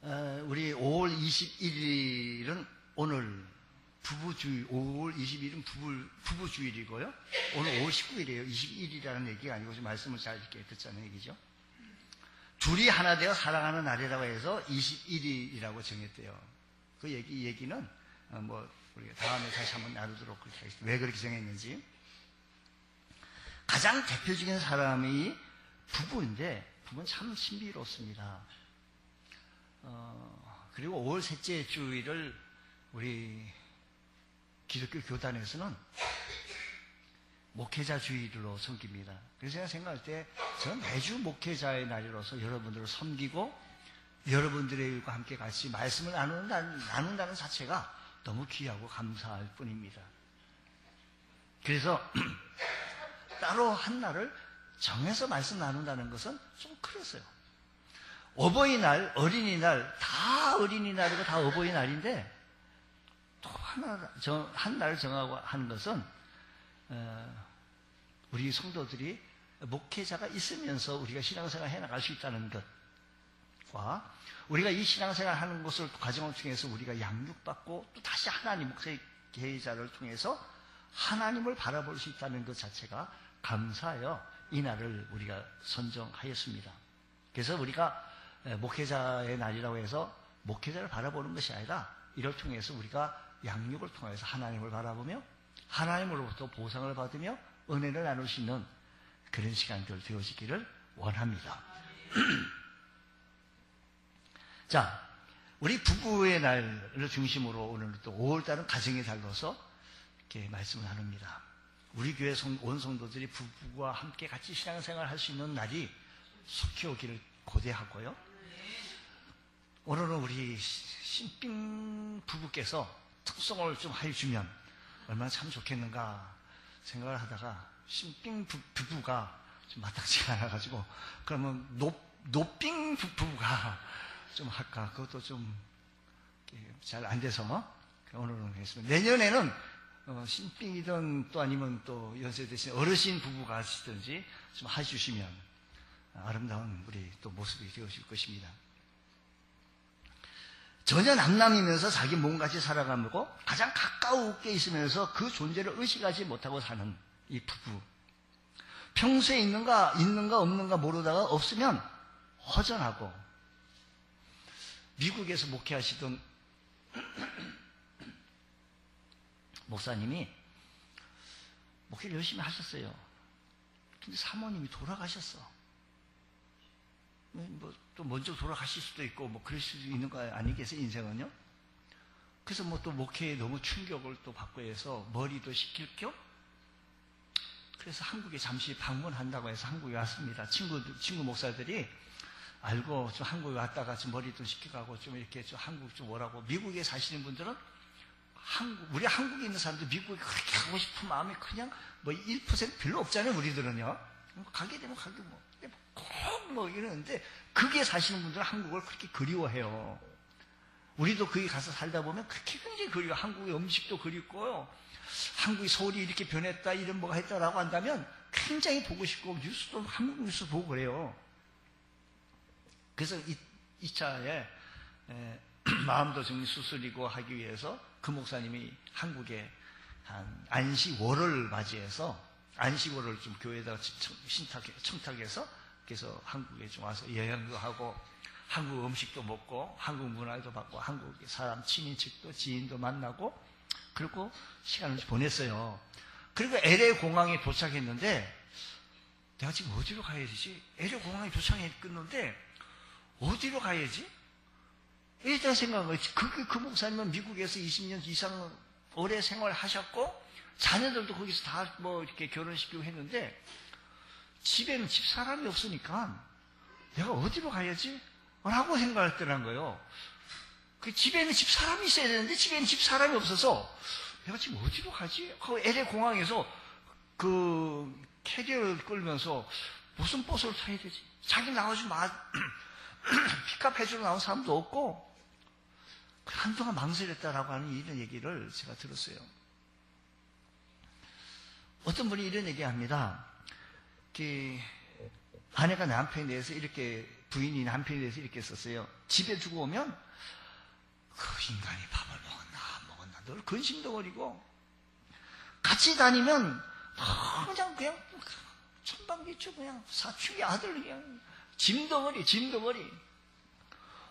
우리 5월 21일은 오늘 부부주의, 5월 20일은 부부주일이고요. 오늘 5월 19일이에요. 21일이라는 얘기가 아니고 좀 말씀을 잘 이렇게 듣자는 얘기죠. 둘이 하나 되어 사랑하는 날이라고 해서 21일이라고 정했대요. 그 얘기는 우리가 다음에 다시 한번 나누도록 그렇게 하겠습니다. 왜 그렇게 정했는지. 가장 대표적인 사람이 부부인데, 부부는 참 신비롭습니다. 그리고 5월 셋째 주일을 우리 기독교 교단에서는 목회자 주일로 섬깁니다. 그래서 제가 생각할 때 저는 매주 목회자의 날이로서 여러분들을 섬기고 여러분들과 함께 같이 말씀을 나눈다는 자체가 너무 귀하고 감사할 뿐입니다. 그래서 따로 한 날을 정해서 말씀 나눈다는 것은 좀 그랬어요. 어버이날, 어린이날, 다 어린이날이고 다 어버이날인데 또 한 날 정하고 하는 것은 우리 성도들이 목회자가 있으면서 우리가 신앙생활 해나갈 수 있다는 것과 우리가 이 신앙생활 하는 것을 과정을 통해서 우리가 양육받고 또 다시 하나님 목회자를 통해서 하나님을 바라볼 수 있다는 것 자체가 감사하여 이 날을 우리가 선정하였습니다. 그래서 우리가 목회자의 날이라고 해서 목회자를 바라보는 것이 아니라 이를 통해서 우리가 양육을 통해서 하나님을 바라보며 하나님으로부터 보상을 받으며 은혜를 나눌 수 있는 그런 시간들 되어지기를 원합니다. 자, 우리 부부의 날을 중심으로 오늘 또 5월달은 가정의 달로서 이렇게 말씀을 나눕니다. 우리 교회 온 성도들이 부부와 함께 같이 신앙생활을 할 수 있는 날이 속히 오기를 고대하고요. 오늘은 우리 신빙 부부께서 특성을 좀 해주면 얼마나 참 좋겠는가 생각을 하다가 신빙 부부가 좀 마땅치가 않아가지고 그러면 노빙 부부가 좀 할까? 그것도 좀 잘 안 돼서 오늘은 했습니다. 내년에는 신빙이든 또 아니면 또 연세 드신 어르신 부부가 하시든지 좀 해주시면 아름다운 우리 또 모습이 되어질 것입니다. 전혀 남남이면서 자기 몸같이 살아가고 가장 가까우게 있으면서 그 존재를 의식하지 못하고 사는 이 부부. 평소에 있는가 없는가 모르다가 없으면 허전하고, 미국에서 목회하시던 목사님이 목회를 열심히 하셨어요. 근데 사모님이 돌아가셨어. 또 먼저 돌아가실 수도 있고 그럴 수도 있는 거 아니겠어요, 인생은요? 그래서 또 목회에 너무 충격을 또 받고 해서 머리도 식힐 겸 그래서 한국에 잠시 방문한다고 해서 한국에 왔습니다. 친구 목사들이 알고 좀 한국에 왔다가 좀 머리도 식혀가고 좀 이렇게 좀 한국 좀 오라고. 미국에 사시는 분들은 우리 한국에 있는 사람들 미국에 그렇게 가고 싶은 마음이 그냥 1% 별로 없잖아요, 우리들은요. 가게 되면 꼭 이러는데, 거기에 사시는 분들은 한국을 그렇게 그리워해요. 우리도 거기 가서 살다 보면 그렇게 굉장히 그리워. 한국의 음식도 그립고요. 한국이 서울이 이렇게 변했다, 이런 뭐가 했다라고 한다면 굉장히 보고 싶고, 뉴스도 한국 뉴스 보고 그래요. 그래서 이 차에 마음도 정리 수술이고 하기 위해서 그 목사님이 한국에 한 안식월을 맞이해서 안식월을 좀 교회에다가 청탁해서 그래서 한국에 좀 와서 여행도 하고 한국 음식도 먹고 한국 문화도 받고 한국 사람 친인척도 지인도 만나고 그리고 시간을 보냈어요. 그리고 LA 공항에 도착했는데 내가 지금 어디로 가야 되지? LA 공항에 도착했는데 어디로 가야지? 일단 생각한 거지. 그 목사님은 미국에서 20년 이상 오래 생활하셨고 자녀들도 거기서 다 이렇게 결혼시키고 했는데 집에는 집사람이 없으니까 내가 어디로 가야지? 라고 생각할 때란 거예요. 그 집에는 집사람이 있어야 되는데 집에는 집사람이 없어서 내가 지금 어디로 가지? 그 LA 공항에서 그 캐리어를 끌면서 무슨 버스를 타야 되지? 자기 나와주면 픽업 해주러 나온 사람도 없고 한동안 망설였다라고 하는 이런 얘기를 제가 들었어요. 어떤 분이 이런 얘기합니다. 아내가 남편에 대해서 이렇게 부인이 남편에 대해서 이렇게 썼어요. 집에 두고 오면 그 인간이 밥을 먹었나 안 먹었나 늘 근심덩어리고, 같이 다니면 그냥 천방지축 그냥 사춘기 아들 그냥 짐덩어리.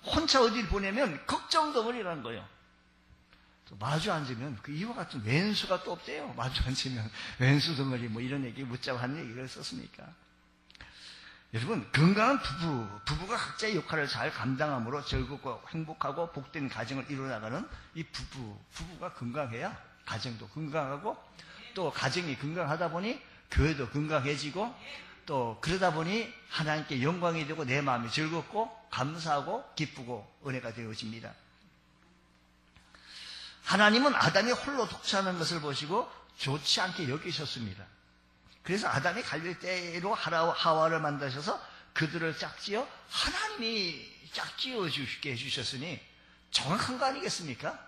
혼자 어딜 보내면 걱정덩어리라는 거예요. 또 마주 앉으면 그 이와 같은 왼수가 또 없대요. 마주 앉으면 왼수 덩어리 뭐 이런 얘기 묻자고 하는 얘기를 썼으니까. 여러분, 건강한 부부가 각자의 역할을 잘 감당함으로 즐겁고 행복하고 복된 가정을 이루어나가는 이 부부가 건강해야 가정도 건강하고, 또 가정이 건강하다 보니 교회도 건강해지고, 또 그러다 보니 하나님께 영광이 되고 내 마음이 즐겁고 감사하고 기쁘고 은혜가 되어집니다. 하나님은 아담이 홀로 독차하는 것을 보시고 좋지 않게 여기셨습니다. 그래서 아담이 갈대로 하와를 만드셔서 그들을 짝지어 하나님이 짝지어 주게 해주셨으니 정확한 거 아니겠습니까?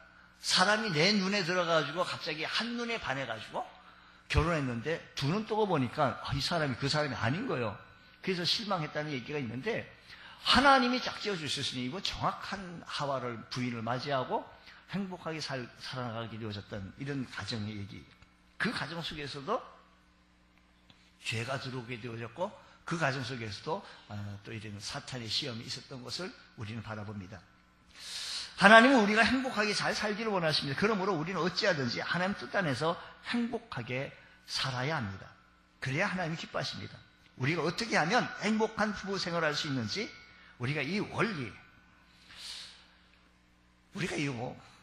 사람이 내 눈에 들어가지고 갑자기 한눈에 반해가지고 결혼했는데 두 눈 뜨고 보니까 이 사람이 그 사람이 아닌 거예요. 그래서 실망했다는 얘기가 있는데, 하나님이 짝지어 주셨으니 이거 정확한 하와를 부인을 맞이하고 행복하게 살아나가게 되어졌던 이런 가정의 얘기. 그 가정 속에서도 죄가 들어오게 되어졌고, 그 가정 속에서도 또 이런 사탄의 시험이 있었던 것을 우리는 바라봅니다. 하나님은 우리가 행복하게 잘 살기를 원하십니다. 그러므로 우리는 어찌하든지 하나님 뜻 안에서 행복하게 살아야 합니다. 그래야 하나님이 기뻐하십니다. 우리가 어떻게 하면 행복한 부부 생활을 할 수 있는지, 우리가 이 원리, 우리가 이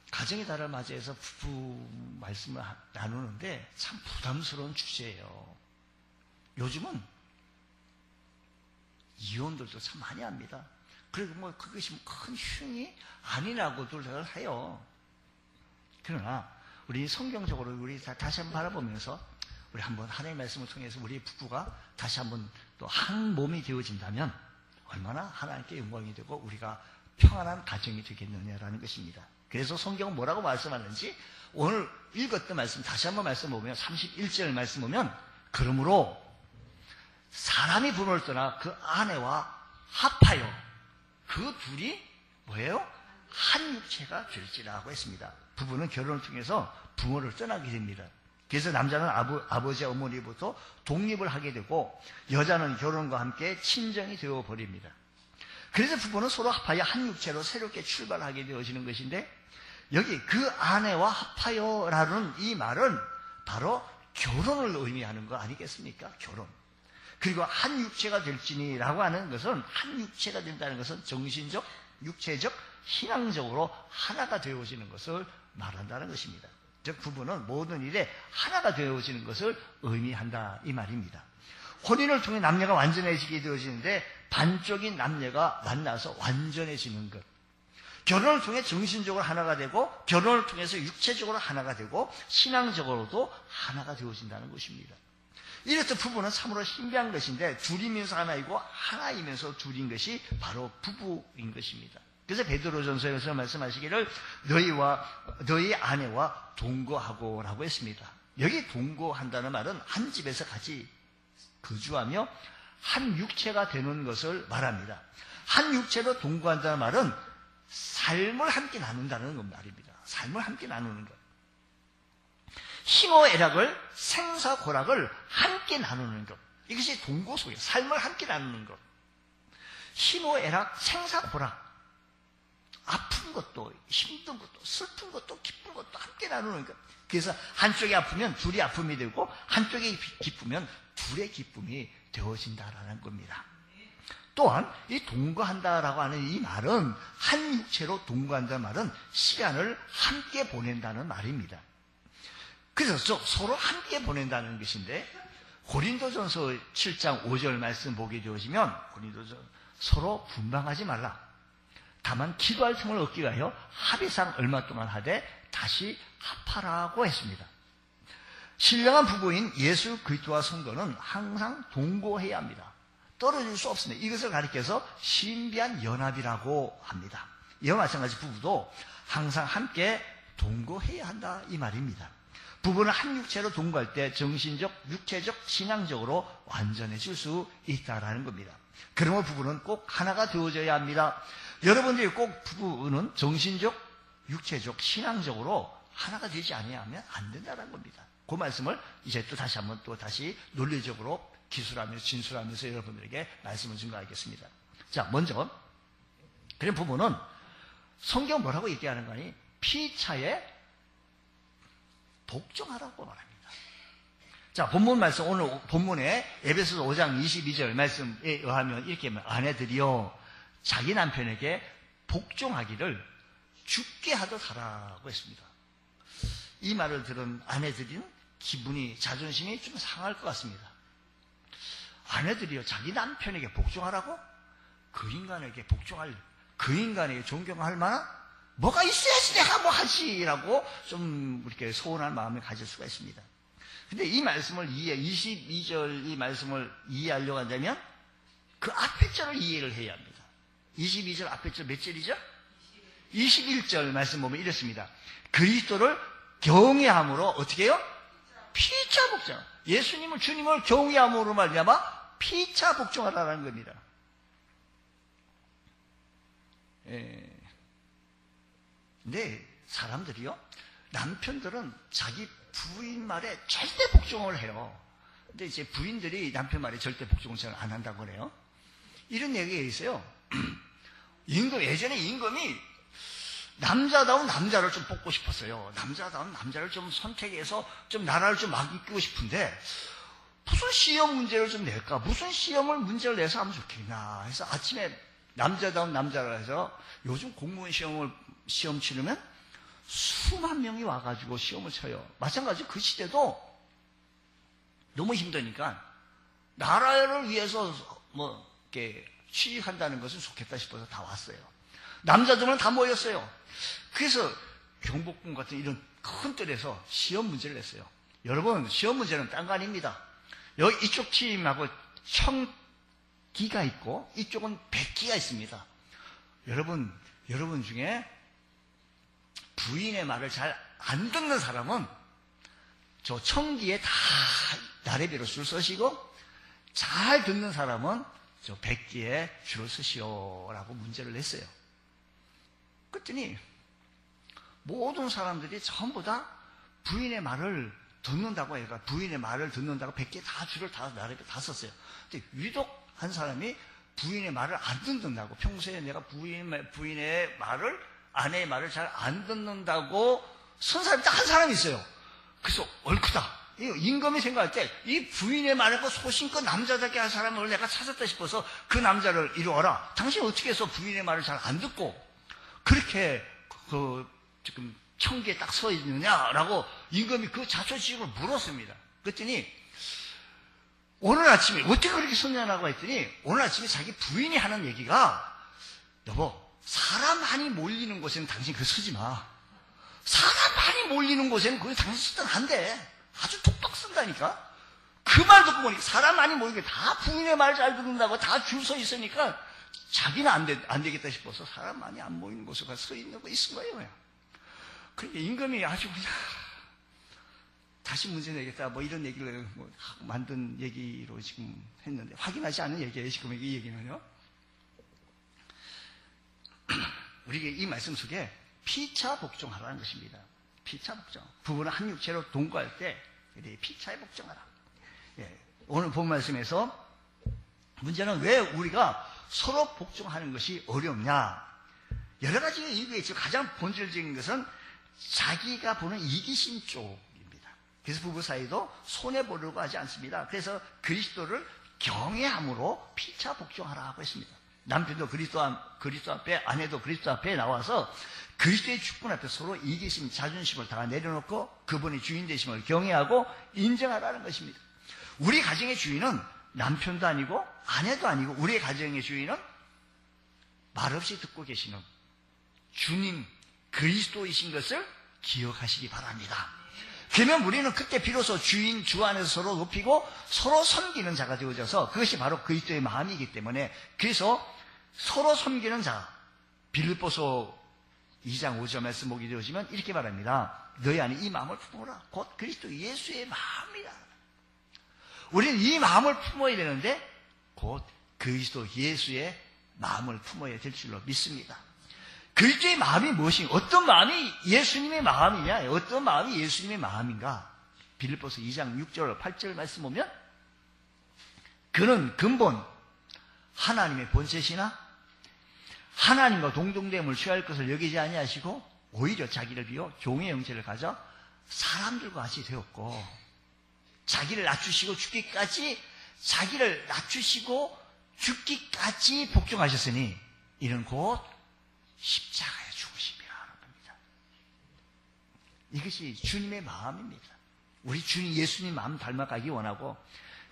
가정의 달을 맞이해서 부부 말씀을 나누는데 참 부담스러운 주제예요. 요즘은 이혼들도 참 많이 합니다. 그리고 그것이 큰 흉이 아니라고들 해요. 그러나 우리 성경적으로 우리 다시 한번 바라보면서 우리 한번 하나님의 말씀을 통해서 우리 부부가 다시 한번 또 한 몸이 되어진다면 얼마나 하나님께 영광이 되고 우리가 평안한 가정이 되겠느냐라는 것입니다. 그래서 성경은 뭐라고 말씀하는지 오늘 읽었던 말씀 다시 한번 말씀 보면 31절 말씀 보면, 그러므로 사람이 부모를 떠나 그 아내와 합하여 그 둘이 뭐예요? 한 육체가 될지라고 했습니다. 부부는 결혼을 통해서 부모를 떠나게 됩니다. 그래서 남자는 아버지와 어머니부터 독립을 하게 되고, 여자는 결혼과 함께 친정이 되어버립니다. 그래서 부부는 서로 합하여 한 육체로 새롭게 출발하게 되어지는 것인데, 여기 그 아내와 합하여라는 이 말은 바로 결혼을 의미하는 거 아니겠습니까? 결혼. 그리고 한 육체가 될지니라고 하는 것은, 한 육체가 된다는 것은 정신적, 육체적, 신앙적으로 하나가 되어지는 것을 말한다는 것입니다. 즉 부부는 모든 일에 하나가 되어지는 것을 의미한다 이 말입니다. 혼인을 통해 남녀가 완전해지게 되어지는데 반쪽인 남녀가 만나서 완전해지는 것, 결혼을 통해 정신적으로 하나가 되고, 결혼을 통해서 육체적으로 하나가 되고, 신앙적으로도 하나가 되어진다는 것입니다. 이래서 부부는 참으로 신비한 것인데, 둘이면서 하나이고 하나이면서 둘인 것이 바로 부부인 것입니다. 그래서 베드로전서에서 말씀하시기를 너희 아내와 동거하고라고 했습니다. 여기 동거한다는 말은 한 집에서 같이 거주하며 한 육체가 되는 것을 말합니다. 한 육체로 동거한다는 말은 삶을 함께 나눈다는 말입니다. 삶을 함께 나누는 것. 희노애락을, 생사고락을 함께 나누는 것. 이것이 동거 속에 삶을 함께 나누는 것. 희노애락, 생사고락. 아픈 것도, 힘든 것도, 슬픈 것도, 기쁜 것도 함께 나누는 것. 그래서 한쪽이 아프면 둘이 아픔이 되고, 한쪽이 기쁘면 둘의 기쁨이 되어진다라는 겁니다. 또한 이 동거한다라고 하는 이 말은, 한 육체로 동거한다는 말은 시간을 함께 보낸다는 말입니다. 그래서 서로 함께 보낸다는 것인데, 고린도전서 7장 5절 말씀 보게 되어지면, 고린도전 서로 분방하지 말라. 다만 기도할 틈을 얻기 위하여 합의상 얼마 동안 하되 다시 합하라고 했습니다. 신령한 부부인 예수 그리스도와 성도는 항상 동거해야 합니다. 떨어질 수 없습니다. 이것을 가리켜서 신비한 연합이라고 합니다. 이와 마찬가지 부부도 항상 함께 동거해야 한다 이 말입니다. 부부는 한 육체로 동거할 때 정신적, 육체적, 신앙적으로 완전해질 수 있다라는 겁니다. 그러므로 부부는 꼭 하나가 되어져야 합니다. 여러분들이 꼭 부부는 정신적, 육체적, 신앙적으로 하나가 되지 아니하면 안 된다는 겁니다. 그 말씀을 이제 또 다시 한번 또 다시 논리적으로 기술하면서 진술하면서 여러분들에게 말씀을 증거하겠습니다. 자, 먼저 그런 부부는 성경 뭐라고 얘기하는 거니? 피차에 복종하라고 말합니다. 자, 본문 말씀, 오늘 본문에 에베소서 5장 22절 말씀에 의하면 이렇게 아내들이여 자기 남편에게 복종하기를 죽게 하듯 하라고 했습니다. 이 말을 들은 아내들은 기분이, 자존심이 좀 상할 것 같습니다. 아내들이요, 자기 남편에게 복종하라고? 그 인간에게 복종할, 그 인간에게 존경할 만한 뭐가 있어야지 내가 뭐 하지라고 좀 이렇게 소원한 마음을 가질 수가 있습니다. 근데 이 말씀을 22절 이 말씀을 이해하려고 한다면 그 앞에 절을 이해를 해야 합니다. 22절 앞에 절 몇 절이죠? 21절 말씀 보면 이렇습니다. 그리스도를 경외함으로 어떻게 해요? 피차 복종. 예수님을, 주님을 경외함으로 말미암아 피차 복종하라는 겁니다. 근데 사람들이요, 남편들은 자기 부인 말에 절대 복종을 해요. 근데 이제 부인들이 남편 말에 절대 복종을 잘 안 한다고 그래요. 이런 얘기가 있어요. 예전에 임금이 남자다운 남자를 좀 뽑고 싶었어요. 남자다운 남자를 좀 선택해서 좀 나라를 좀 막 이끌고 싶은데 무슨 시험 문제를 좀 낼까? 무슨 문제를 내서 하면 좋겠나? 해서 아침에 남자다운 남자라 해서 요즘 공무원 시험 치르면 수만 명이 와가지고 시험을 쳐요. 마찬가지로 그 시대도 너무 힘드니까 나라를 위해서 뭐 이렇게 취직한다는 것은 좋겠다 싶어서 다 왔어요. 남자들은 다 모였어요. 그래서 경복궁 같은 이런 큰 뜰에서 시험 문제를 냈어요. 여러분, 시험 문제는 딴 거 아닙니다. 여기 이쪽 팀하고 청기가 있고 이쪽은 백기가 있습니다. 여러분 중에 부인의 말을 잘 안 듣는 사람은 저 청기에 다 나래비로 줄 서시고 잘 듣는 사람은 저 백기에 줄을 서시오라고 문제를 냈어요. 그랬더니 모든 사람들이 전부 다 부인의 말을 듣는다고 해가 부인의 말을 듣는다고 백기에 다 줄을 다 나래비 다 썼어요. 근데 유독 한 사람이 부인의 말을 안 듣는다고, 평소에 내가 부인의 말을, 아내의 말을 잘 안 듣는다고 선 사람이 딱 한 사람이 있어요. 그래서 옳구다. 임금이 생각할 때 이 부인의 말을 소신껏 남자답게 할 사람을 내가 찾았다 싶어서 그 남자를 이리 와라. 당신 어떻게 해서 부인의 말을 잘 안 듣고 그렇게 지금 청기에 딱 서 있느냐라고 임금이 그 자초지식을 물었습니다. 그랬더니 오늘 아침에 어떻게 그렇게 섰냐라고 했더니 오늘 아침에 자기 부인이 하는 얘기가, 여보, 사람 많이 몰리는 곳에는 당신 그거 서지 마. 사람 많이 몰리는 곳에는 그거 당신 쓰면 안 돼. 아주 톡톡 쓴다니까. 그 말 듣고 보니까 사람 많이 모이게 다 부인의 말 잘 듣는다고 다 줄 서 있으니까 자기는 안 되겠다 싶어서 사람 많이 안 모이는 곳에 가서 서 있는 거예요. 그러니까 임금이 아주 그냥 다시 문제 내겠다 뭐 이런 얘기를 만든 얘기로 지금 했는데 확인하지 않은 얘기예요. 지금 이 얘기는요. 우리가 이 말씀 속에 피차 복종하라는 것입니다. 피차 복종. 부부는 한 육체로 동거할 때 피차에 복종하라. 오늘 본 말씀에서 문제는 왜 우리가 서로 복종하는 것이 어렵냐? 여러 가지 이유가 있죠. 가장 본질적인 것은 자기가 보는 이기심 쪽입니다. 그래서 부부 사이도 손해보려고 하지 않습니다. 그래서 그리스도를 경외함으로 피차 복종하라고 했습니다. 남편도 그리스도 앞에, 아내도 그리스도 앞에 나와서 그리스도의 축분 앞에 서로 이기심, 자존심을 다 내려놓고 그분의 주인 되심을 경외하고 인정하라는 것입니다. 우리 가정의 주인은 남편도 아니고 아내도 아니고 우리의 가정의 주인은 말없이 듣고 계시는 주님 그리스도이신 것을 기억하시기 바랍니다. 그러면 우리는 그때 비로소 주인 주 안에서 서로 높이고 서로 섬기는 자가 되어져서 그것이 바로 그리스도의 마음이기 때문에, 그래서 서로 섬기는 자, 빌립보서 2장 5절 말씀 보게 되어지면 이렇게 말합니다. 너희 안에 이 마음을 품어라. 곧 그리스도 예수의 마음이다. 우리는 이 마음을 품어야 되는데 곧 그리스도 예수의 마음을 품어야 될 줄로 믿습니다. 그리스도의 마음이 무엇인가? 어떤 마음이 예수님의 마음이냐? 어떤 마음이 예수님의 마음인가? 빌립보서 2장 6절 8절 말씀 보면 그는 근본 하나님의 본체시나 하나님과 동등됨을 취할 것을 여기지 아니하시고 오히려 자기를 비워 종의 형체를 가져 사람들과 같이 되었고 자기를 낮추시고 죽기까지 복종하셨으니 이는 곧 십자가에 죽으심이라 하는 겁니다. 이것이 주님의 마음입니다. 우리 주님 예수님 마음 닮아가기 원하고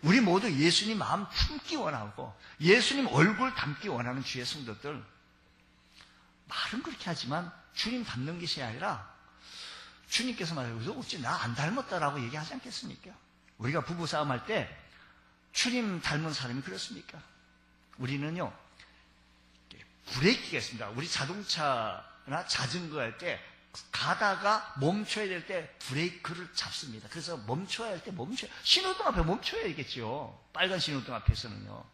우리 모두 예수님 마음 품기 원하고 예수님 얼굴 닮기 원하는 주의 성도들, 말은 그렇게 하지만 주님 닮는 것이 아니라 주님께서 말해서 어찌 나 안 닮았다라고 얘기하지 않겠습니까? 우리가 부부싸움 할 때 주님 닮은 사람이 그렇습니까? 우리는요 브레이크가 있습니다. 우리 자동차나 자전거 할 때 가다가 멈춰야 될 때 브레이크를 잡습니다. 그래서 멈춰야 할 때 신호등 앞에 멈춰야겠죠. 빨간 신호등 앞에서는요.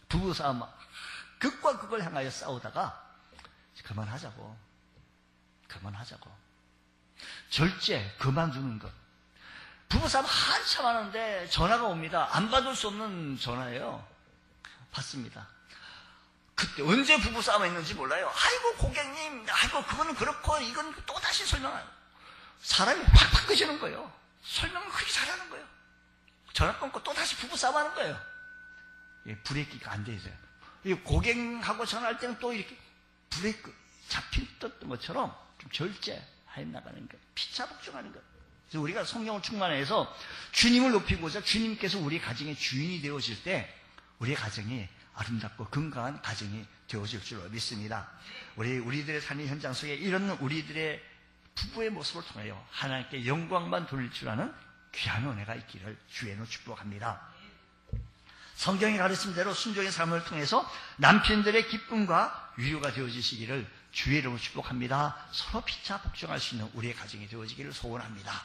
부부싸움 극과 극을 향하여 싸우다가 그만하자고. 절제 그만두는 것. 부부싸움 한참 하는데 전화가 옵니다. 안 받을 수 없는 전화예요. 받습니다. 그때 언제 부부싸움이 있는지 몰라요. 아이고 고객님, 아이고 그거는 그렇고 이건 또다시 설명해요. 사람이 확 바뀌어지는 거예요. 설명을 그렇게 잘하는 거예요. 전화 끊고 또다시 부부싸움 하는 거예요. 브레이크가 안 돼 있어요. 고객하고 전화할 때는 또 이렇게 브레이크 잡혔던 것처럼 좀 절제해 나가는 것, 피차복종하는 것. 그래서 우리가 성령을 충만해서 주님을 높이고자 주님께서 우리 가정의 주인이 되어질 때 우리의 가정이 아름답고 건강한 가정이 되어질 줄로 믿습니다. 우리들의 삶의 현장 속에 이런 우리들의 부부의 모습을 통하여 하나님께 영광만 돌릴 줄 아는 귀한 은혜가 있기를 주의로 축복합니다. 성경이 가르친 대로 순종의 삶을 통해서 남편들의 기쁨과 위로가 되어지시기를 주의 이름으로 축복합니다. 서로 피차 복종할 수 있는 우리의 가정이 되어지기를 소원합니다.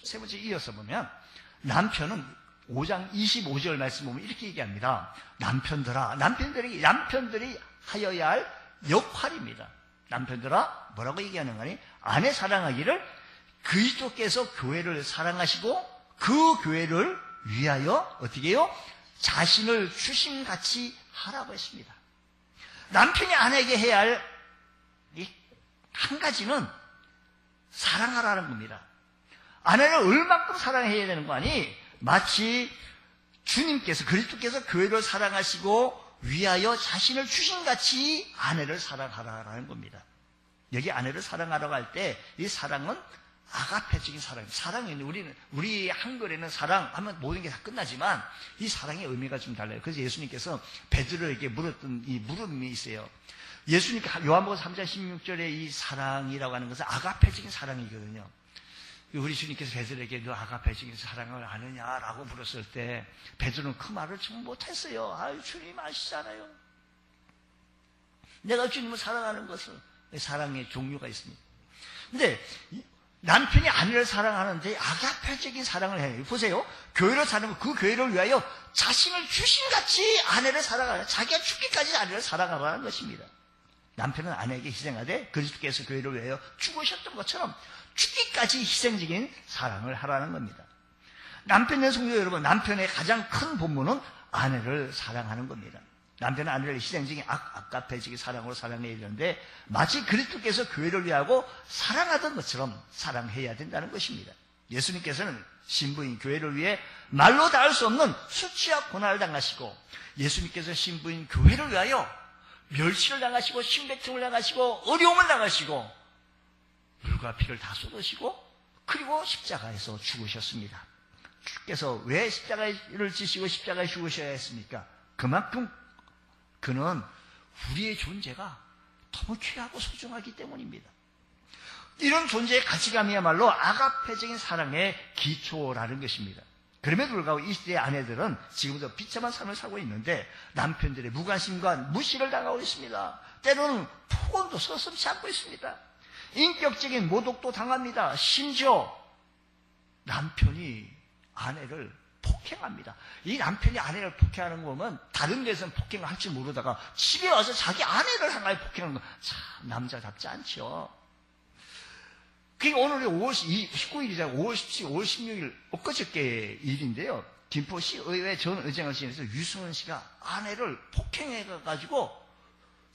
세 번째 이어서 보면 남편은 5장 25절 말씀 보면 이렇게 얘기합니다. 남편들이 하여야 할 역할입니다. 남편들아 뭐라고 얘기하는 거니? 아내 사랑하기를 그리스도께서 교회를 사랑하시고 그 교회를 위하여 어떻게 해요? 자신을 주심같이 하라고 했습니다. 남편이 아내에게 해야 할 한 가지는 사랑하라는 겁니다. 아내를 얼만큼 사랑해야 되는 거 아니? 마치 주님께서 그리스도께서 교회를 사랑하시고 위하여 자신을 주심같이 아내를 사랑하라는 겁니다. 여기 아내를 사랑하라고 할 때 이 사랑은 아가페적인 사랑입니다. 사랑은 우리 한글에는 사랑하면 모든 게 다 끝나지만 이 사랑의 의미가 좀 달라요. 그래서 예수님께서 베드로에게 물었던 이 물음이 있어요. 예수님께 요한복음 3장 16절에 이 사랑이라고 하는 것은 아가페적인 사랑이거든요. 우리 주님께서 베드로에게 너 아가페적인 사랑을 아느냐라고 물었을 때 베드로는 그 말을 좀 못했어요. 아유 주님 아시잖아요. 내가 주님을 사랑하는 것은 사랑의 종류가 있습니다. 근데 남편이 아내를 사랑하는데 아가페적인 사랑을 해요. 보세요. 교회를 사랑하고 그 교회를 위하여 자신을 주신같이 아내를 사랑하라. 자기가 죽기까지 아내를 사랑하라는 것입니다. 남편은 아내에게 희생하되 그리스도께서 교회를 위하여 죽으셨던 것처럼 죽기까지 희생적인 사랑을 하라는 겁니다. 남편의 성도 여러분, 남편의 가장 큰 본문은 아내를 사랑하는 겁니다. 남편은 아내를 희생적인 아가페적인 사랑으로 사랑해야 되는데 마치 그리스도께서 교회를 위하고 사랑하던 것처럼 사랑해야 된다는 것입니다. 예수님께서는 신부인 교회를 위해 말로 다 할 수 없는 수치와 고난을 당하시고 예수님께서 신부인 교회를 위하여 멸시를 당하시고 심배통을 당하시고 어려움을 당하시고 물과 피를 다 쏟으시고 그리고 십자가에서 죽으셨습니다. 주께서 왜 십자가를 지시고 십자가에 죽으셔야 했습니까? 그만큼 그는 우리의 존재가 너무 귀하고 소중하기 때문입니다. 이런 존재의 가치감이야말로 아가페적인 사랑의 기초라는 것입니다. 그럼에도 불구하고 이 시대의 아내들은 지금도 비참한 삶을 살고 있는데 남편들의 무관심과 무시를 당하고 있습니다. 때로는 폭언도 서슴지 않고 있습니다. 인격적인 모독도 당합니다. 심지어 남편이 아내를 폭행합니다. 이 남편이 아내를 폭행하는 거 보면 다른 데서는 폭행을 할 줄 모르다가 집에 와서 자기 아내를 향하여 폭행하는 거 참 남자답지 않죠. 그게 오늘이 5월 19일이잖아요. 5월 17일, 5월 16일 엊그저께 일인데요. 김포시 의회 전 의장을 지내서 유승원 씨가 아내를 폭행해가지고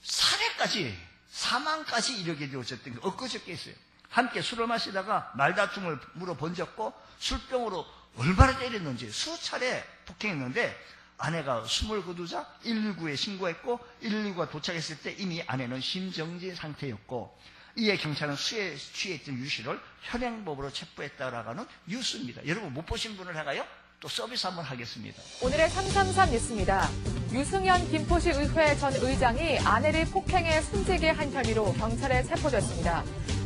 살해까지 사망까지 이르게 되어졌던 게 엊그저께 있어요. 함께 술을 마시다가 말다툼을 물어 번졌고 술병으로 얼마나 때렸는지 수차례 폭행했는데 아내가 숨을 거두자 119에 신고했고 119가 도착했을 때 이미 아내는 심정지 상태였고 이에 경찰은 수에 취했던 유 씨를 현행법으로 체포했다라고 하는 뉴스입니다. 여러분 못 보신 분을 향하여 또 서비스 한번 하겠습니다. 오늘의 333 뉴스입니다. 유승현 김포시 의회 전 의장이 아내를 폭행해 숨지게 한 혐의로 경찰에 체포됐습니다.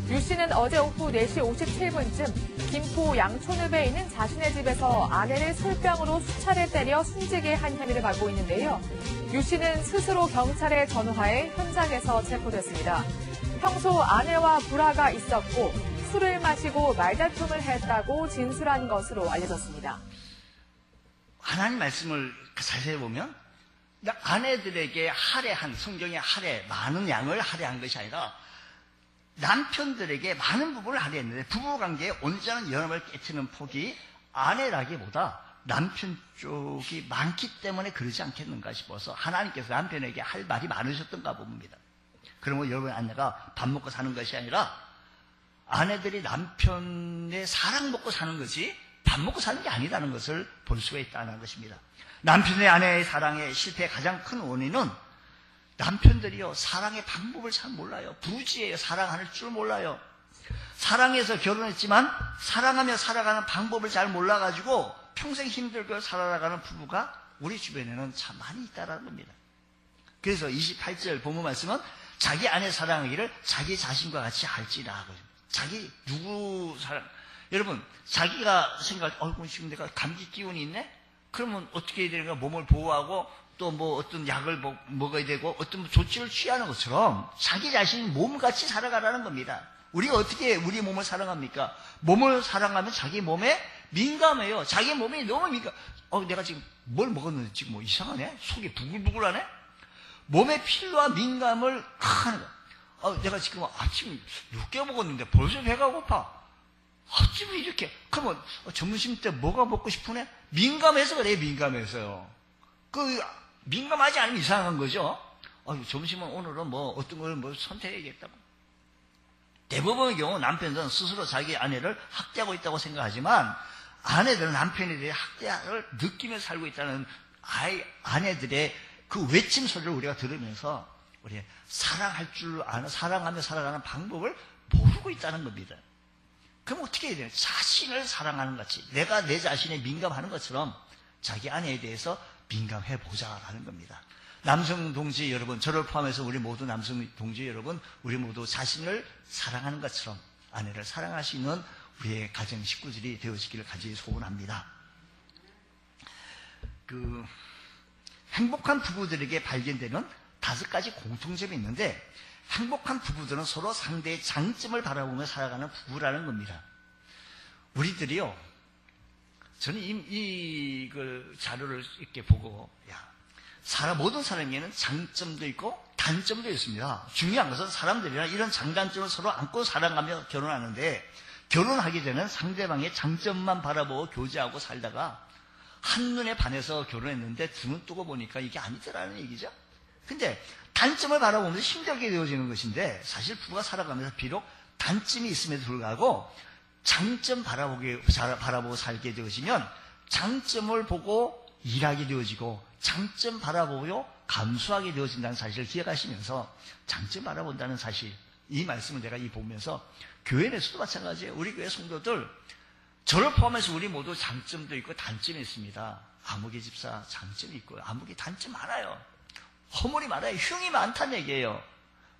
유 씨는 어제 오후 4시 57분쯤 김포 양촌읍에 있는 자신의 집에서 아내를 술병으로 수차례 때려 숨지게 한 혐의를 받고 있는데요. 유 씨는 스스로 경찰에 전화해 현장에서 체포됐습니다. 평소 아내와 불화가 있었고 술을 마시고 말다툼을 했다고 진술한 것으로 알려졌습니다. 하나님 말씀을 자세히 보면 아내들에게 할애한 성경의 할애, 많은 양을 할애한 것이 아니라 남편들에게 많은 부분을 할애했는데 부부관계에 온전한 연합을 깨트리는 폭이 아내라기보다 남편 쪽이 많기 때문에 그러지 않겠는가 싶어서 하나님께서 남편에게 할 말이 많으셨던가 봅니다. 그러면 여러분 아내가 밥 먹고 사는 것이 아니라 아내들이 남편의 사랑 먹고 사는 것이 밥 먹고 사는 게 아니라는 것을 볼 수가 있다는 것입니다. 남편의 아내의 사랑의 실패의 가장 큰 원인은 남편들이요 사랑의 방법을 잘 몰라요. 부지예요. 사랑할 줄 몰라요. 사랑해서 결혼했지만 사랑하며 살아가는 방법을 잘 몰라가지고 평생 힘들게 살아가는 부부가 우리 주변에는 참 많이 있다는 겁니다. 그래서 28절 본문 말씀은 자기 아내 사랑하기를 자기 자신과 같이 할지라. 자기 누구 사랑? 여러분 자기가 지금 내가 감기 기운이 있네? 그러면 어떻게 해야 되는가? 몸을 보호하고 또 뭐 어떤 약을 먹어야 되고 어떤 조치를 취하는 것처럼 자기 자신이 몸같이 살아가라는 겁니다. 우리가 어떻게 우리 몸을 사랑합니까? 몸을 사랑하면 자기 몸에 민감해요. 자기 몸이 너무 민감. 내가 지금 뭘 먹었는데 지금 뭐 이상하네? 속이 부글부글하네? 몸의 필요와 민감을 하는 거야. 내가 지금 아침 늦게 먹었는데 벌써 배가 고파. 아침에 이렇게. 그러면 점심 때 뭐가 먹고 싶으네? 민감해서 그래, 민감해서요. 민감하지 않으면 이상한 거죠. 점심은 오늘은 뭐 어떤 걸 선택해야겠다고. 대부분의 경우 남편들은 스스로 자기 아내를 학대하고 있다고 생각하지만 아내들은 남편에 대해 학대를 느끼며 살고 있다는 아내들의 그 외침 소리를 우리가 들으면서 우리 사랑할 줄 아는 사랑하며 살아가는 방법을 모르고 있다는 겁니다. 그럼 어떻게 해야 돼요? 자신을 사랑하는 같이 내가 내 자신에 민감하는 것처럼 자기 아내에 대해서 민감해 보자라는 겁니다. 남성 동지 여러분, 저를 포함해서 우리 모두 남성 동지 여러분, 우리 모두 자신을 사랑하는 것처럼 아내를 사랑할 수 있는 우리의 가정 식구들이 되어지기를 간절히 소원합니다. 행복한 부부들에게 발견되는 5가지 공통점이 있는데 행복한 부부들은 서로 상대의 장점을 바라보며 살아가는 부부라는 겁니다. 우리들이요, 저는 이걸 자료를 이렇게 보고 모든 사람에게는 장점도 있고 단점도 있습니다. 중요한 것은 사람들이랑 이런 장단점을 서로 안고 살아가며 결혼하는데 결혼하기 전에는 상대방의 장점만 바라보고 교제하고 살다가 한눈에 반해서 결혼했는데 두 눈 뜨고 보니까 이게 아니더라는 얘기죠. 근데 단점을 바라보면서 힘들게 되어지는 것인데 사실 부부가 살아가면서 비록 단점이 있음에도 불구하고 장점 바라보고 살게 되어지면 장점을 보고 일하게 되어지고 장점 바라보고 감수하게 되어진다는 사실을 기억하시면서 장점 바라본다는 사실, 이 말씀을 제가 보면서 교회 내에서도 마찬가지예요. 우리 교회 성도들, 저를 포함해서 우리 모두 장점도 있고 단점이 있습니다. 아무개 집사 장점이 있고요. 아무개 단점 많아요. 허물이 많아요. 흉이 많다는 얘기예요.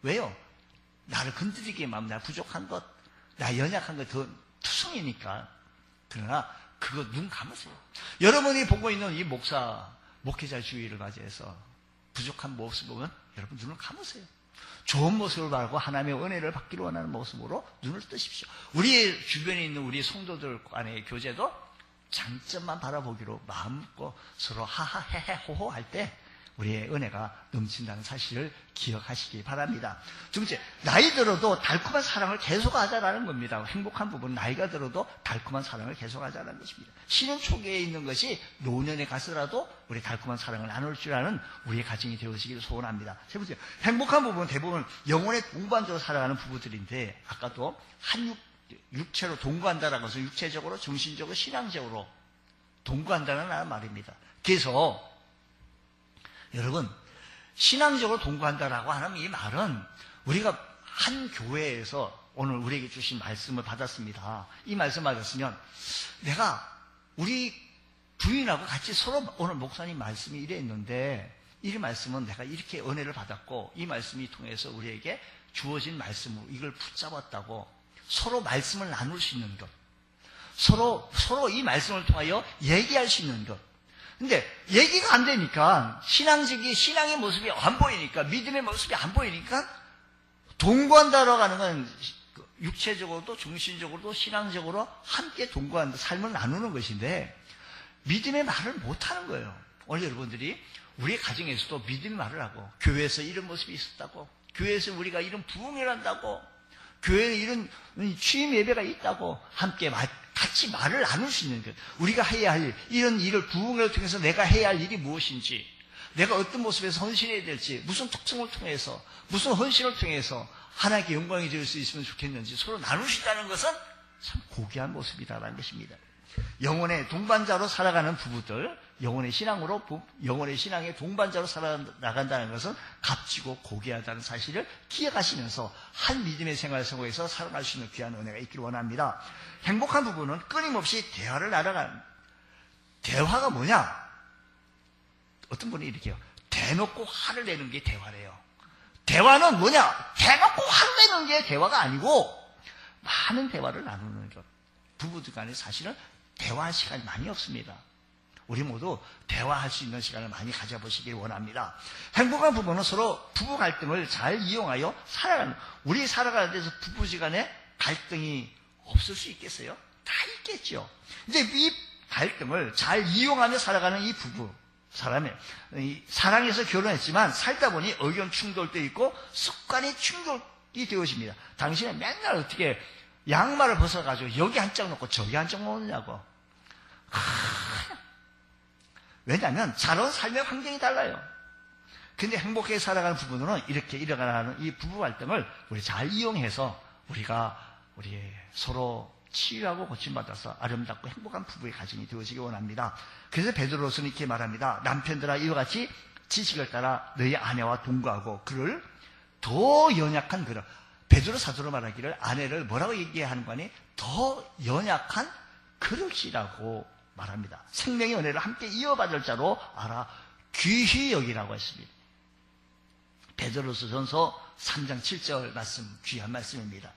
왜요? 나를 건드리기에 나 부족한 것, 나 연약한 것 더 투성이니까. 그러나 그거 눈 감으세요. 여러분이 보고 있는 이 목회자 주의를 맞이해서 부족한 모습 보면 여러분 눈을 감으세요. 좋은 모습을 바라고 하나님의 은혜를 받기를 원하는 모습으로 눈을 뜨십시오. 우리 주변에 있는 우리 성도들 간의 교제도 장점만 바라보기로 마음 먹고 서로 하하 헤헤 호호 할 때 우리의 은혜가 넘친다는 사실을 기억하시기 바랍니다. 두 번째, 나이 들어도 달콤한 사랑을 계속하자라는 겁니다. 행복한 부분은 나이가 들어도 달콤한 사랑을 계속하자는 것입니다. 신혼 초기에 있는 것이 노년에 가서라도 우리 달콤한 사랑을 나눌 줄 아는 우리의 가정이 되어지기를 소원합니다. 세 번째, 행복한 부분은 대부분 영혼의 동반자로 살아가는 부부들인데 아까도 한 육체로 동거한다라는 것은 육체적으로, 정신적으로, 신앙적으로 동거한다는 말입니다. 그래서 여러분, 신앙적으로 동거한다라고 하는 이 말은 우리가 한 교회에서 오늘 우리에게 주신 말씀을 받았습니다. 이 말씀 받았으면 내가 우리 부인하고 같이 서로 오늘 목사님 말씀이 이래 있는데 이 말씀은 내가 이렇게 은혜를 받았고 이 말씀이 통해서 우리에게 주어진 말씀으로 이걸 붙잡았다고 서로 말씀을 나눌 수 있는 것, 서로 이 말씀을 통하여 얘기할 수 있는 것. 근데 얘기가 안 되니까 신앙의 모습이 안 보이니까 믿음의 모습이 안 보이니까 동거한다라고 하는 건 육체적으로도 정신적으로도 신앙적으로 함께 동거한다, 삶을 나누는 것인데 믿음의 말을 못하는 거예요. 오늘 여러분들이 우리 가정에서도 믿음의 말을 하고 교회에서 이런 모습이 있었다고, 교회에서 우리가 이런 부흥을 한다고, 교회에 이런 취임 예배가 있다고 함께 같이 말을 나눌 수 있는 것. 우리가 해야 할 이런 일을 부흥을 통해서 내가 해야 할 일이 무엇인지, 내가 어떤 모습에서 헌신해야 될지, 무슨 특성을 통해서, 무슨 헌신을 통해서 하나님께 영광이 될 수 있으면 좋겠는지 서로 나눌 수 있다는 것은 참 고귀한 모습이라는 것입니다. 영혼의 동반자로 살아가는 부부들, 영혼의 신앙의 동반자로 살아나간다는 것은 값지고 고귀하다는 사실을 기억하시면서 한 믿음의 생활 속에서 살아갈 수 있는 귀한 은혜가 있기를 원합니다. 행복한 부부는 끊임없이 대화를 나눠가는, 대화가 뭐냐? 어떤 분이 이렇게 해요. 대놓고 화를 내는 게 대화래요. 대화는 뭐냐? 대놓고 화를 내는 게 대화가 아니고 많은 대화를 나누는 것. 부부들 간에 사실은 대화할 시간이 많이 없습니다. 우리 모두 대화할 수 있는 시간을 많이 가져보시길 원합니다. 행복한 부부는 서로 부부 갈등을 잘 이용하여 살아가는, 우리 살아가는 데서 부부지간에 갈등이 없을 수 있겠어요? 다 있겠죠. 근데 이 갈등을 잘 이용하며 살아가는 이 부부, 사랑해서 결혼했지만 살다 보니 의견 충돌도 있고 습관이 충돌이 되어집니다. 당신은 맨날 어떻게 양말을 벗어가지고 여기 한 짝 놓고 저기 한 짝 놓느냐고. 왜냐하면 자라온 삶의 환경이 달라요. 근데 행복하게 살아가는 부부들은 이렇게 일어나는 이 부부 갈등을 우리 잘 이용해서 우리가 서로 치유하고 고침받아서 아름답고 행복한 부부의 가정이 되어지기 원합니다. 그래서 베드로서는 이렇게 말합니다. 남편들아 이와 같이 지식을 따라 너희 아내와 동거하고 그를 더 연약한 그릇. 베드로 사도로 말하기를 아내를 뭐라고 얘기하는 거 아니? 더 연약한 그릇이라고 말합니다. 생명의 은혜를 함께 이어받을 자로 알아 귀히 여기라고 했습니다. 베드로서 전서 3장 7절 말씀, 귀한 말씀입니다.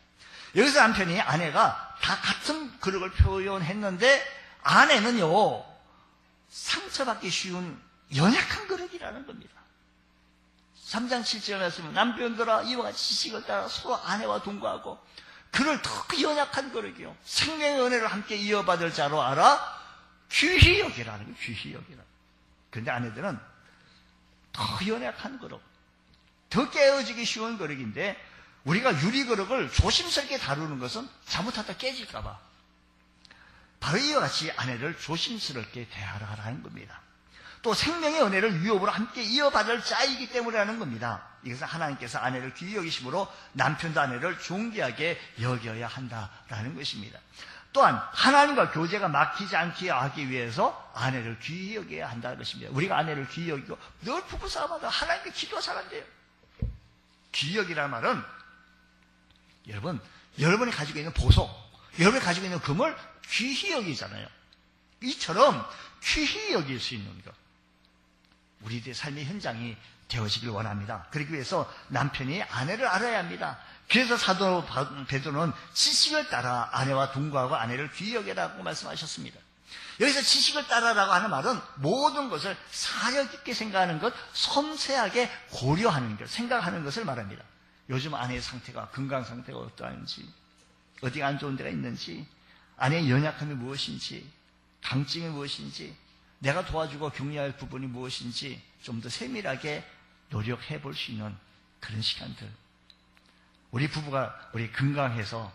여기서 남편이 아내가 다 같은 그릇을 표현했는데 아내는요 상처받기 쉬운 연약한 그릇이라는 겁니다. 3장 7절 말씀은 남편들아 이와 같이 지식을 따라 서로 아내와 동거하고 그를 더 연약한 그릇이요 생명의 은혜를 함께 이어받을 자로 알아 귀히 여기라는 거예요. 귀히 여기라. 그런데 아내들은 더 연약한 그릇, 더 깨어지기 쉬운 그릇인데 우리가 유리 그릇을 조심스럽게 다루는 것은 잘못하다 깨질까 봐 바로 이와 같이 아내를 조심스럽게 대하라는 겁니다. 또 생명의 은혜를 유업으로 함께 이어받을 자이기 때문에 하는 겁니다. 이것은 하나님께서 아내를 귀히 여기심으로 남편도 아내를 존귀하게 여겨야 한다라는 것입니다. 또한 하나님과 교제가 막히지 않게 하기 위해서 아내를 귀히 여겨야 한다는 것입니다. 우리가 아내를 귀히 여기고 늘 부부싸움하다 하나님께 기도가 잘 안 돼요. 귀히 여기라는 말은 여러분이 가지고 있는 보석, 여러분이 가지고 있는 금을 귀히 여기잖아요. 이처럼 귀히 여길 수 있는 것. 우리들의 삶의 현장이 되어지길 원합니다. 그러기 위해서 남편이 아내를 알아야 합니다. 그래서 사도 베드로는 지식을 따라 아내와 동거하고 아내를 귀히 여기라고 말씀하셨습니다. 여기서 지식을 따라라고 하는 말은 모든 것을 사려 깊게 생각하는 것, 섬세하게 고려하는 것, 생각하는 것을 말합니다. 요즘 아내의 상태가, 건강 상태가 어떠한지, 어디가 안 좋은 데가 있는지, 아내의 연약함이 무엇인지, 강증이 무엇인지, 내가 도와주고 격려할 부분이 무엇인지 좀 더 세밀하게 노력해 볼 수 있는 그런 시간들. 우리 부부가 우리 건강해서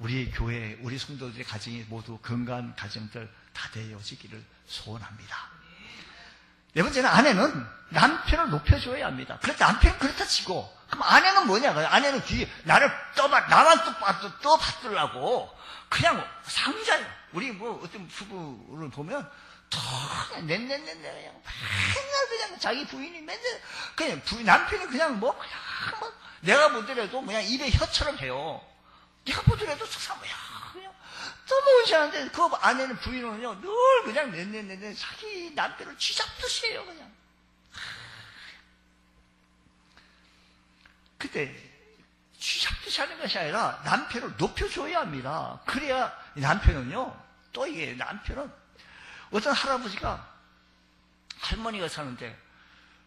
우리 교회, 우리 성도들의 가정이 모두 건강한 가정들 다 되어지기를 소원합니다. 네 번째는 아내는 남편을 높여줘야 합니다. 그런데 남편은 그렇다 치고, 그럼 아내는 뭐냐? 아내는 뒤에 나를 나만 떠받들라고 그냥 상자예요. 우리 뭐 어떤 부부를 보면 그냥 맨날 그냥 자기 부인이 맨날 그냥 남편이 그냥 뭐 내가 보더라도 그냥 입에 혀처럼 해요. 내가 보더라도 세상 그냥 너무 의지하는데 그 아내는 부인은요 늘 그냥 맨날 자기 남편을 쥐잡듯이 해요 그냥. 근데 쥐잡듯이 하는 것이 아니라 남편을 높여줘야 합니다. 그래야 남편은요 또 이게 남편은 어떤 할아버지가 할머니가 사는데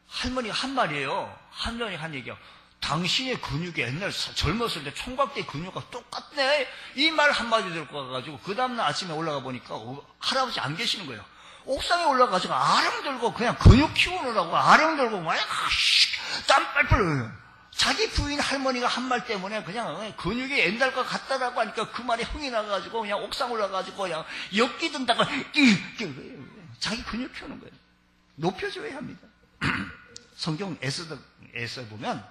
할머니가 한 말이에요. 할머니가 한 얘기야. 당신의 근육이 옛날 젊었을 때 총각대 근육과 똑같네. 이 말 한마디 듣고 가가지고 그 다음날 아침에 올라가 보니까 할아버지 안 계시는 거예요. 옥상에 올라가서 아령 들고 그냥 근육 키우느라고 아령 들고 막 땀 빨빨 흘려요. 자기 부인 할머니가 한 말 때문에 그냥 근육이 옛날과 같다라고 하니까 그 말이 흥이 나가지고 그냥 옥상 올라가지고 그냥 엮기 든다고 자기 근육 키우는 거예요. 높여줘야 합니다. 성경 에스더에 보면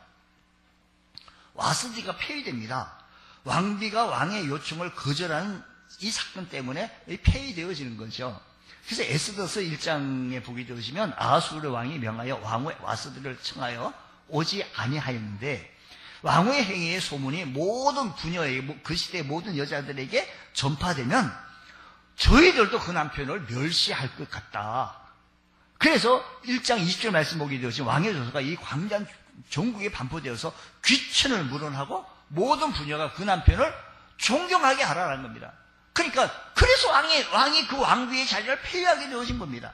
와스디가 폐위됩니다. 왕비가 왕의 요청을 거절하는 이 사건 때문에 폐위되어지는 거죠. 그래서 에스더서 1장에 보게 되시면 아하수르 왕이 명하여 왕후의 와스디를 청하여 오지 아니하였는데 왕후의 행위의 소문이 모든 부녀에게 그 시대의 모든 여자들에게 전파되면 저희들도 그 남편을 멸시할 것 같다. 그래서 1장 20절 말씀 보게 되시면 왕의 조서가 이 광장 전국에 반포되어서 귀천을 물어하고 모든 부녀가 그 남편을 존경하게 하라는 겁니다. 그러니까 그래서 왕이 그 왕비의 자리를 폐위하게 되어진 겁니다.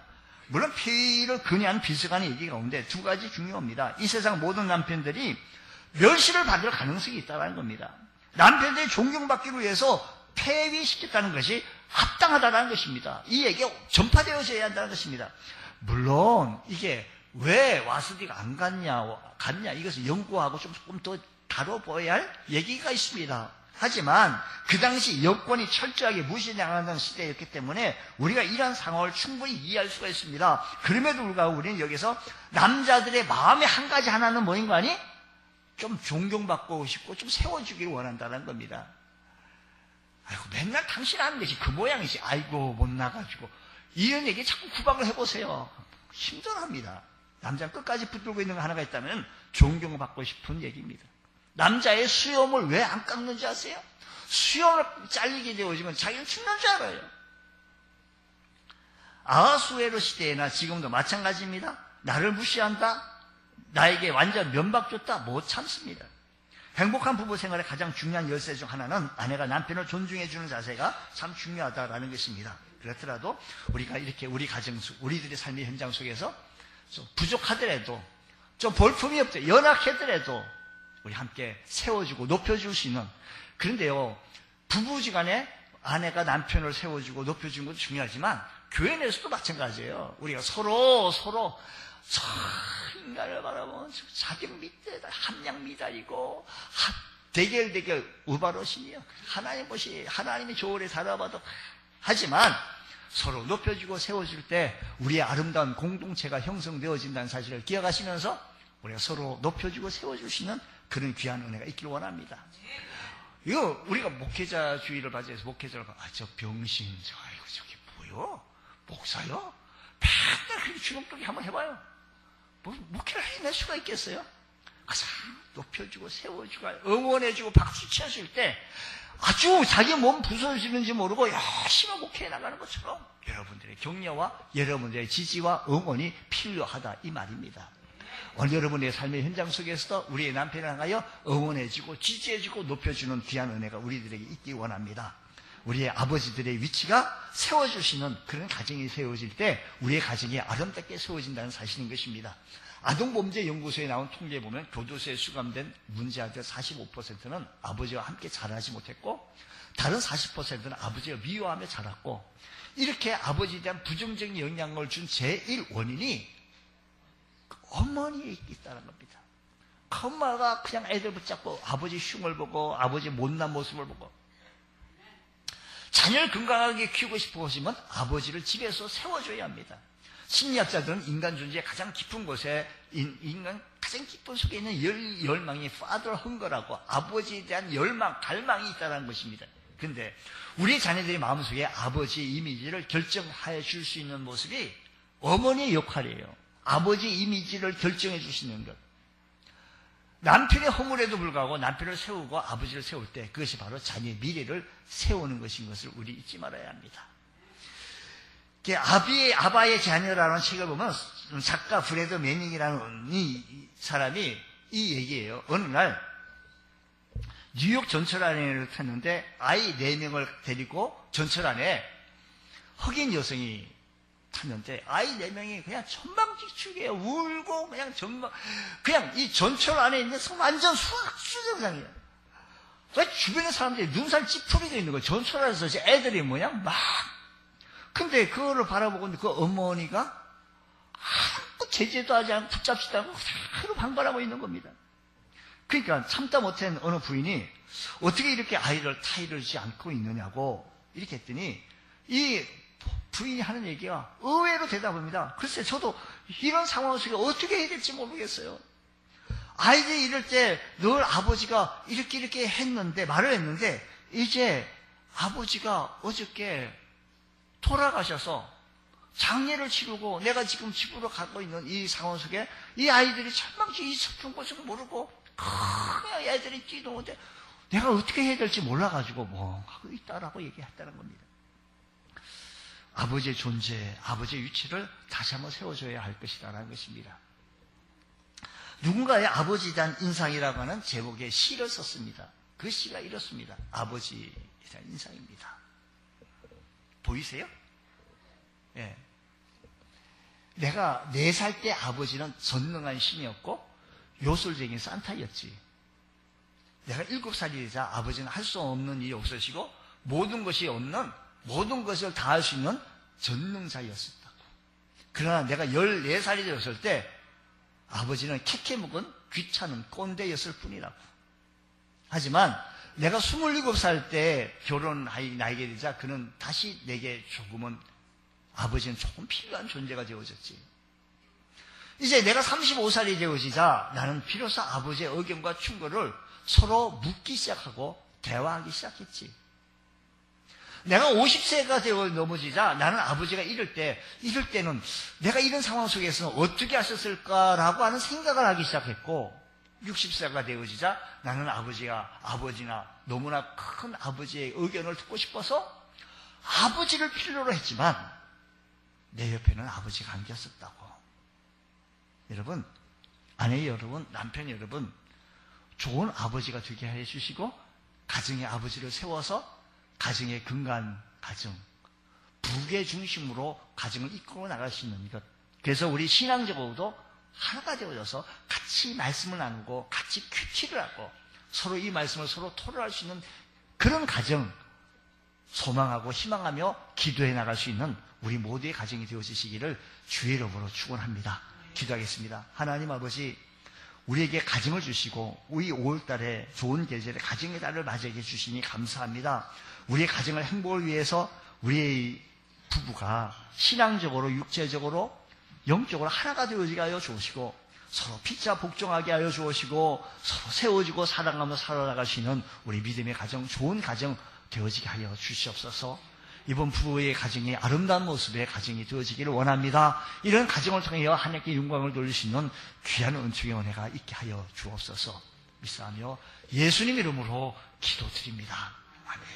물론 폐위를 근의하는 비서관의 얘기가 오는데 두 가지 중요합니다. 이 세상 모든 남편들이 멸시를 받을 가능성이 있다는 겁니다. 남편들이 존경받기를 위해서 폐위시켰다는 것이 합당하다는 것입니다. 이 얘기가 전파되어져야 한다는 것입니다. 물론 이게 왜 와스디가 안 갔냐 이것을 연구하고 조금 더 다뤄봐야 할 얘기가 있습니다. 하지만 그 당시 여권이 철저하게 무시당하는 시대였기 때문에 우리가 이러한 상황을 충분히 이해할 수가 있습니다. 그럼에도 불구하고 우리는 여기서 남자들의 마음의 한 가지 하나는 뭐인 거 아니? 좀 존경받고 싶고 좀 세워주기를 원한다는 겁니다. 아이고 맨날 당신 하는 것이 그 모양이지. 아이고 못 나가지고 이런 얘기 자꾸 구박을 해보세요. 힘들합니다. 남자는 끝까지 붙들고 있는 거 하나가 있다면 존경받고 싶은 얘기입니다. 남자의 수염을 왜 안 깎는지 아세요? 수염을 잘리게 되어지면 자기는 죽는 줄 알아요. 아하수에로 시대에나 지금도 마찬가지입니다. 나를 무시한다? 나에게 완전 면박 줬다? 못 참습니다. 행복한 부부 생활의 가장 중요한 열쇠 중 하나는 아내가 남편을 존중해주는 자세가 참 중요하다라는 것입니다. 그렇더라도 우리가 이렇게 우리 가정 속, 우리들의 삶의 현장 속에서 좀 부족하더라도, 좀 볼품이 없더라도, 연약하더라도 우리 함께 세워주고 높여줄 수 있는. 그런데요, 부부지간에 아내가 남편을 세워주고 높여주는 것도 중요하지만 교회 내에서도 마찬가지예요. 우리가 서로 저 인간을 바라보면 자기 밑에다 함량 미달이고 대결 우바로시며 하나님이 좋으래 살아봐도 하지만 서로 높여주고 세워줄 때 우리의 아름다운 공동체가 형성되어진다는 사실을 기억하시면서 우리가 서로 높여주고 세워줄 수 있는 그런 귀한 은혜가 있기를 원합니다. 이거 우리가 목회자주의를 맞이해서 목회자를 저 병신 아이고 저게 뭐요? 목사요? 맨날 그렇게 주눅들게 한번 해봐요. 뭐 목회를 해낼 수가 있겠어요? 가장 높여주고 세워주고 응원해주고 박수 쳐줄 때 아주 자기 몸 부서지는지 모르고 열심히 목회해 나가는 것처럼 여러분들의 격려와 여러분들의 지지와 응원이 필요하다 이 말입니다. 오늘 여러분의 삶의 현장 속에서도 우리의 남편을 향하여 응원해주고 지지해주고 높여주는 귀한 은혜가 우리들에게 있기 원합니다. 우리의 아버지들의 위치가 세워주시는 그런 가정이 세워질 때 우리의 가정이 아름답게 세워진다는 사실인 것입니다. 아동범죄연구소에 나온 통계에 보면 교도소에 수감된 문제아들 45%는 아버지와 함께 자라지 못했고 다른 40%는 아버지가 미워하며 자랐고 이렇게 아버지에 대한 부정적인 영향을 준 제1원인이 어머니에 있다는 겁니다. 엄마가 그냥 애들 붙잡고 아버지 흉을 보고 아버지 못난 모습을 보고 자녀를 건강하게 키우고 싶어 하시면 아버지를 집에서 세워줘야 합니다. 심리학자들은 인간 존재의 가장 깊은 곳에 인간 가장 깊은 속에 있는 열망이 father hunger라고 아버지에 대한 열망, 갈망이 있다는 것입니다. 그런데 우리 자녀들의 마음속에 아버지의 이미지를 결정하여 줄 수 있는 모습이 어머니의 역할이에요. 아버지의 이미지를 결정해 주시는 것. 남편의 허물에도 불구하고 남편을 세우고 아버지를 세울 때 그것이 바로 자녀의 미래를 세우는 것인 것을 우리 잊지 말아야 합니다. 아바의 자녀라는 책을 보면 작가 브래드 매닝이라는 이 사람이 이 얘기예요. 어느 날 뉴욕 전철 안에 탔는데 아이 4명을 데리고 전철 안에 흑인 여성이 탔는데 아이 4명이 그냥 천방지축이에요. 울고 그냥 이 전철 안에 있는 완전 수정상이에요. 왜 주변의 사람들이 눈살 찌푸리고 있는 거예요. 전철 안에서 애들이 근데 그거를 바라보고 있는데 그 어머니가 아무 제재도 하지 않고 붙잡지도 않고 그대로 방관하고 있는 겁니다. 그러니까 참다 못한 어느 부인이 어떻게 이렇게 아이를 타이르지 않고 있느냐고 이렇게 했더니 이 부인이 하는 얘기가 의외로 대답합니다. 글쎄 저도 이런 상황 속에 어떻게 해야 될지 모르겠어요. 아이들이 이럴 때 늘 아버지가 이렇게 했는데 말을 했는데 이제 아버지가 어저께 돌아가셔서 장례를 치르고 내가 지금 집으로 가고 있는 이 상황 속에 이 아이들이 천방지 이 슬픈 것을 모르고 그냥 애들이 뛰노는데 내가 어떻게 해야 될지 몰라가지고 하고 있다라고 얘기했다는 겁니다. 아버지의 존재, 아버지의 위치를 다시 한번 세워줘야 할 것이다라는 것입니다. 누군가의 아버지에 대한 인상이라고 하는 제목의 시를 썼습니다. 그 시가 이렇습니다. 아버지에 대한 인상입니다. 보이세요? 예. 내가 4살 때 아버지는 전능한 신이었고 요술쟁이 산타였지. 내가 7살이자 아버지는 할 수 없는 일이 없으시고 모든 것이 없는 모든 것을 다 할 수 있는 전능자였었다고. 그러나 내가 14살이 되었을 때 아버지는 캐캐묵은 귀찮은 꼰대였을 뿐이라고. 하지만 내가 27살 때 결혼하게 되자 그는 다시 내게 아버지는 조금 필요한 존재가 되어졌지. 이제 내가 35살이 되어지자 나는 비로소 아버지의 의견과 충고를 서로 묻기 시작하고 대화하기 시작했지. 내가 50세가 되어 넘어지자 나는 아버지가 이럴 때는 내가 이런 상황 속에서는 어떻게 하셨을까라고 하는 생각을 하기 시작했고 60세가 되어지자 나는 아버지나 너무나 큰 아버지의 의견을 듣고 싶어서 아버지를 필요로 했지만 내 옆에는 아버지가 안 계셨다고. 여러분, 아내 여러분, 남편 여러분, 좋은 아버지가 되게 해주시고 가정의 아버지를 세워서 가정의 건강한 가정, 부의 중심으로 가정을 이끌어 나갈 수 있는 것. 그래서 우리 신앙적으로도 하나가 되어져서 같이 말씀을 나누고 같이 큐티를 하고 서로 이 말씀을 서로 토론할 수 있는 그런 가정 소망하고 희망하며 기도해 나갈 수 있는 우리 모두의 가정이 되어지시기를 주의 이름으로 축원합니다. 기도하겠습니다. 하나님 아버지, 우리에게 가정을 주시고 우리 5월달에 좋은 계절에 가정의 달을 맞이해 주시니 감사합니다. 우리의 가정을 행복을 위해서 우리의 부부가 신앙적으로 육체적으로 영적으로 하나가 되어지게 하여 주시고 서로 피자 복종하게 하여 주시고 서로 세워지고 사랑하며 살아나갈 수 있는 우리 믿음의 가정, 좋은 가정 되어지게 하여 주시옵소서. 이번 부부의 가정이 아름다운 모습의 가정이 되어지기를 원합니다. 이런 가정을 통하여 하나님께 영광을 돌릴 수 있는 귀한 은총의 은혜가 있게 하여 주옵소서. 믿사하며 예수님 이름으로 기도드립니다. 아멘.